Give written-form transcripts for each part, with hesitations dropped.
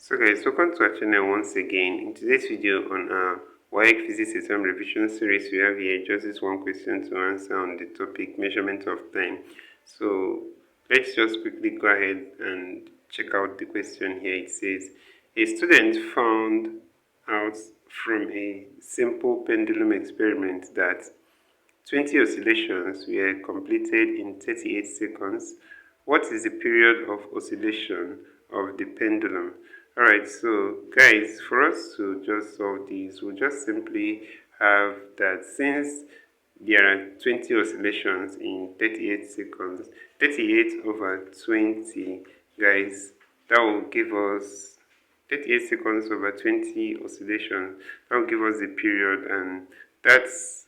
So guys, welcome to our channel once again. In today's video on our WAEC Physics Exam Revision Series, we have here just this one question to answer on the topic measurement of time. So let's just quickly go ahead and check out the question here. It says, a student found out from a simple pendulum experiment that 20 oscillations were completed in 38 seconds. What is the period of oscillation of the pendulum? Alright, so guys, for us to just solve this, we'll just simply have that since there are 20 oscillations in 38 seconds, 38 over 20, guys, that will give us 38 seconds over 20 oscillations. That will give us the period, and that's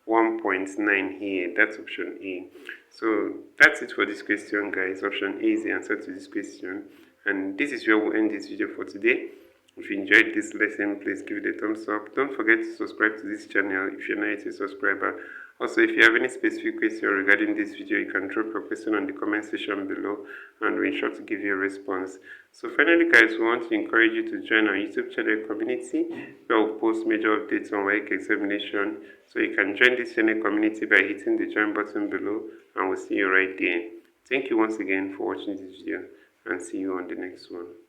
1.9 here. That's option A. So that's it for this question, guys. Option A is the answer to this question, and this is where we'll end this video for today. If you enjoyed this lesson, please give it a thumbs up. Don't forget to subscribe to this channel if you're not yet a subscriber. Also, if you have any specific question regarding this video, you can drop your question on the comment section below and we'll ensure to give you a response. So finally, guys, we want to encourage you to join our YouTube channel community where we'll post major updates on WAEC examination. So you can join this channel community by hitting the join button below, and we'll see you right there. Thank you once again for watching this video, and see you on the next one.